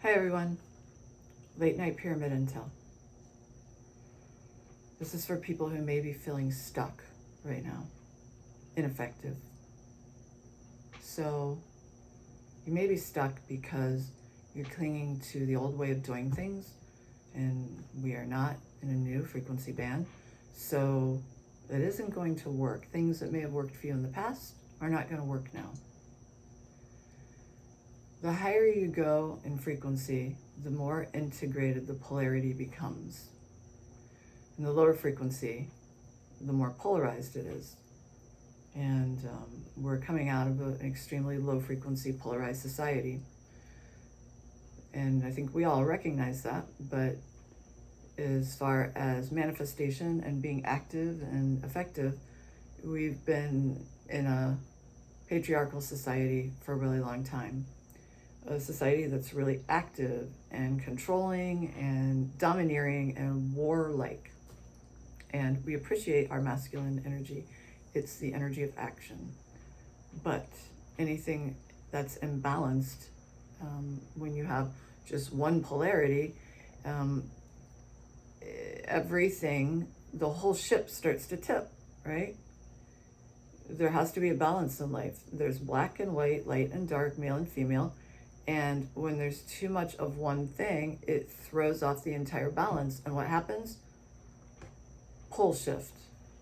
Hi everyone, late night pyramid intel. This is for people who may be feeling stuck right now, ineffective. So you may be stuck because you're clinging to the old way of doing things, and we are not in a new frequency band. So it isn't going to work. Things that may have worked for you in the past are not going to work now. The higher you go in frequency, the more integrated the polarity becomes. In the lower frequency, the more polarized it is. And we're coming out of an extremely low frequency polarized society. And I think we all recognize that, but as far as manifestation and being active and effective, we've been in a patriarchal society for a really long time. A society that's really active and controlling and domineering and warlike. And we appreciate our masculine energy. It's the energy of action. But anything that's imbalanced, when you have just one polarity, everything, the whole ship starts to tip, right? There has to be a balance in life. There's black and white, light and dark, male and female. And when there's too much of one thing, it throws off the entire balance. And what happens? Pole shift,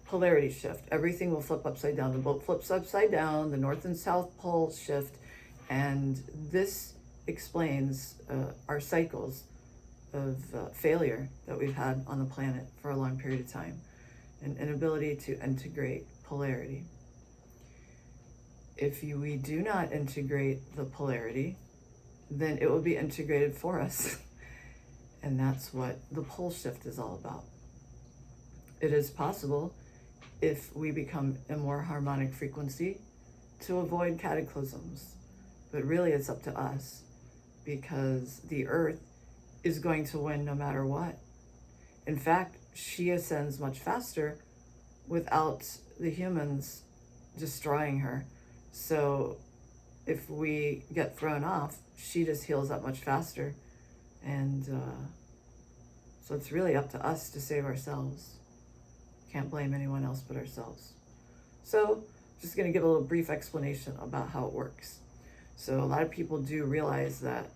polarity shift. Everything will flip upside down. The boat flips upside down, the north and south pole shift. And this explains our cycles of failure that we've had on the planet for a long period of time. An inability to integrate polarity. If we do not integrate the polarity, then it will be integrated for us. And that's what the pole shift is all about. It is possible, if we become a more harmonic frequency, to avoid cataclysms. But really it's up to us, because the earth is going to win no matter what. In fact, she ascends much faster without the humans destroying her. So if we get thrown off, she just heals up much faster. And so it's really up to us to save ourselves. Can't blame anyone else but ourselves. So just going to give a little brief explanation about how it works. So a lot of people do realize that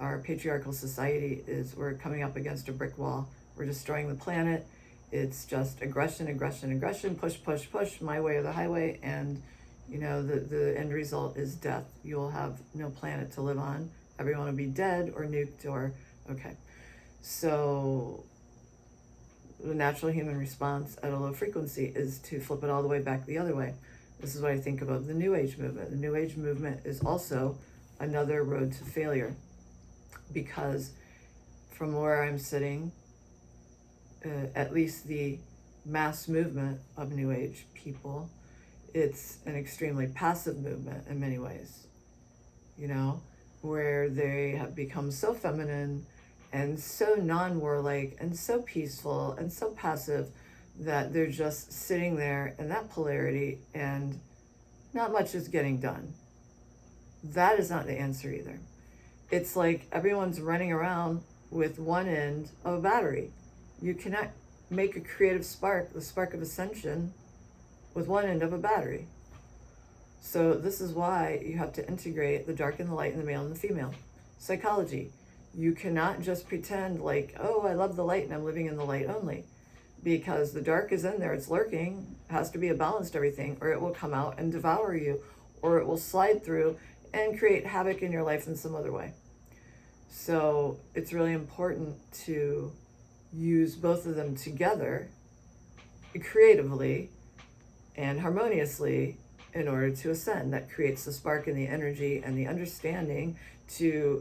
our patriarchal society we're coming up against a brick wall. We're destroying the planet. It's just aggression, aggression, aggression, push, push, push, my way or the highway. And you know, the end result is death. You'll have no planet to live on. Everyone will be dead or nuked or, okay. So the natural human response at a low frequency is to flip it all the way back the other way. This is what I think about the New Age movement. The New Age movement is also another road to failure, because from where I'm sitting, at least the mass movement of New Age people, it's an extremely passive movement in many ways, you know, where they have become so feminine and so non-warlike and so peaceful and so passive that they're just sitting there in that polarity and not much is getting done. That is not the answer either. It's like everyone's running around with one end of a battery. You cannot make a creative spark, the spark of ascension, with one end of a battery. So this is why you have to integrate the dark and the light and the male and the female. Psychology. You cannot just pretend like, oh, I love the light and I'm living in the light only. Because the dark is in there, it's lurking, it has to be a balanced everything, or it will come out and devour you, or it will slide through and create havoc in your life in some other way. So it's really important to use both of them together creatively and harmoniously in order to ascend. That creates the spark and the energy and the understanding to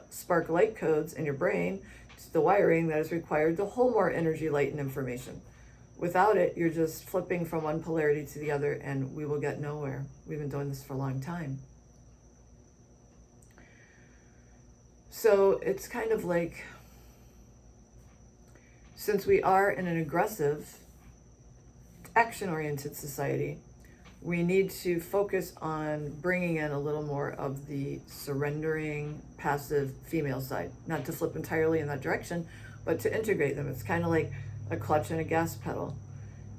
spark light codes in your brain, the wiring that is required to hold more energy, light, and information. Without it, you're just flipping from one polarity to the other, and we will get nowhere. We've been doing this for a long time. So it's kind of like, since we are in an aggressive, action-oriented society, We need to focus on bringing in a little more of the surrendering, passive female side, not to flip entirely in that direction, but to integrate them. It's kind of like a clutch and a gas pedal.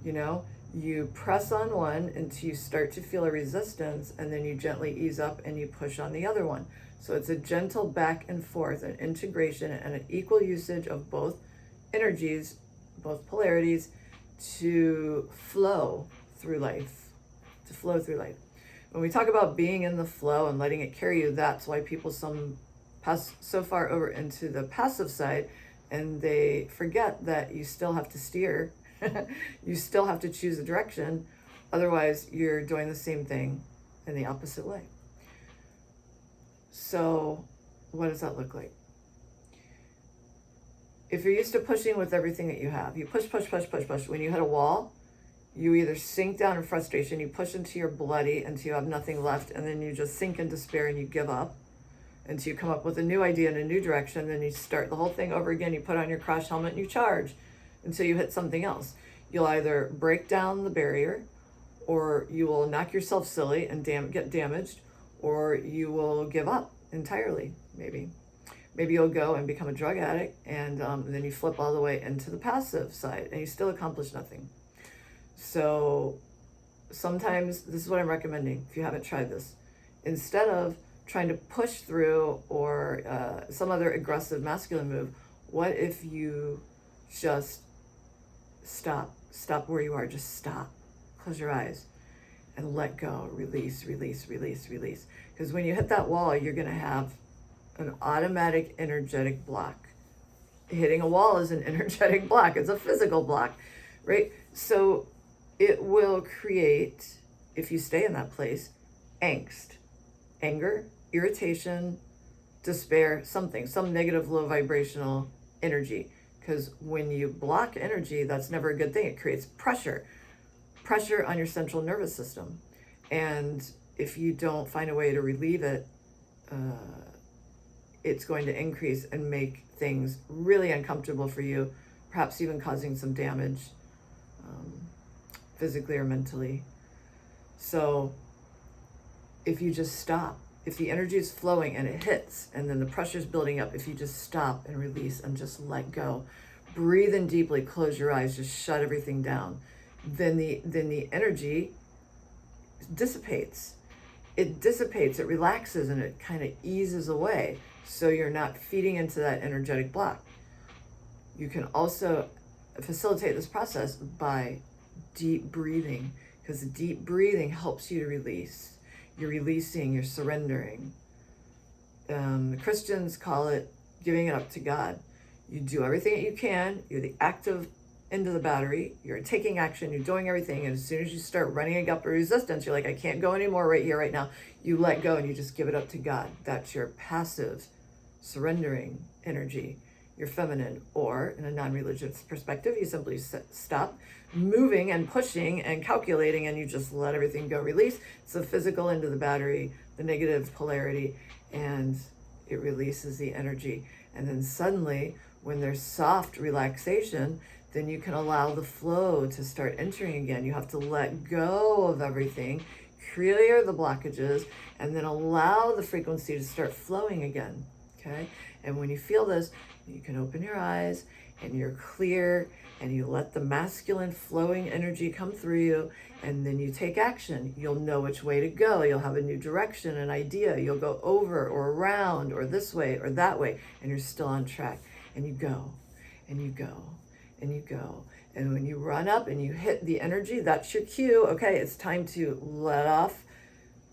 You know, you press on one until you start to feel a resistance, and then you gently ease up and you push on the other one. So it's a gentle back and forth, an integration and an equal usage of both energies, both polarities, to flow through life. To flow through life. When we talk about being in the flow and letting it carry you, that's why people pass so far over into the passive side, and they forget that you still have to steer. You still have to choose a direction. Otherwise, you're doing the same thing in the opposite way. So what does that look like? If you're used to pushing with everything that you have, you push, push, push, push, push. When you hit a wall, you either sink down in frustration, you push until you're bloody, until you have nothing left, and then you just sink in despair and you give up until you come up with a new idea and a new direction. Then you start the whole thing over again. You put on your crash helmet and you charge until you hit something else. You'll either break down the barrier, or you will knock yourself silly and get damaged, or you will give up entirely, maybe. Maybe you'll go and become a drug addict, and then you flip all the way into the passive side and you still accomplish nothing. So sometimes this is what I'm recommending if you haven't tried this. Instead of trying to push through or some other aggressive masculine move, what if you just stop where you are, just stop, close your eyes and let go, release, release, release, release. Because when you hit that wall, you're going to have an automatic energetic block. Hitting a wall is an energetic block. It's a physical block, right? So it will create, if you stay in that place, angst, anger, irritation, despair, some negative low vibrational energy. Because when you block energy, that's never a good thing. It creates pressure on your central nervous system. And if you don't find a way to relieve it, it's going to increase and make things really uncomfortable for you, perhaps even causing some damage physically or mentally. So if you just stop, if the energy is flowing and it hits and then the pressure is building up, if you just stop and release and just let go, breathe in deeply, close your eyes, just shut everything down, then the energy dissipates. It dissipates, it relaxes, and it kind of eases away. So you're not feeding into that energetic block. You can also facilitate this process by deep breathing, because deep breathing helps you to release. You're releasing, you're surrendering. The Christians call it giving it up to God. You do everything that you can. You're the active end of the battery. You're taking action. You're doing everything. And as soon as you start running up a resistance, you're like, I can't go anymore right here, right now. You let go and you just give it up to God. That's your passive, surrendering energy. Your feminine. Or in a non-religious perspective, you simply stop moving and pushing and calculating, and you just let everything go, release. It's the physical end of the battery, the negative polarity, and it releases the energy. And then suddenly, when there's soft relaxation, then you can allow the flow to start entering again. You have to let go of everything, clear the blockages, and then allow the frequency to start flowing again, okay? And when you feel this, you can open your eyes and you're clear, and you let the masculine flowing energy come through you, and then you take action. You'll know which way to go. You'll have a new direction, an idea. You'll go over or around or this way or that way, and you're still on track. And you go, and you go, and you go. And when you run up and you hit the energy, that's your cue. Okay, it's time to let off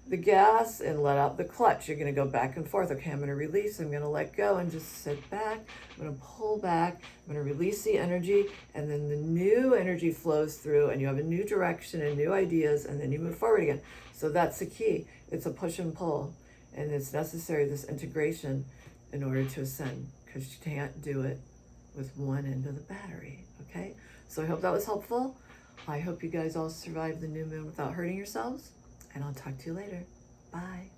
the gas and let out the clutch. You're going to go back and forth. Okay, I'm going to release. I'm going to let go and just sit back. I'm going to pull back. I'm going to release the energy. And then the new energy flows through, and you have a new direction and new ideas, and then you move forward again. So that's the key. It's a push and pull. And it's necessary, this integration, in order to ascend, because you can't do it with one end of the battery. Okay? So I hope that was helpful. I hope you guys all survived the new moon without hurting yourselves. And I'll talk to you later. Bye.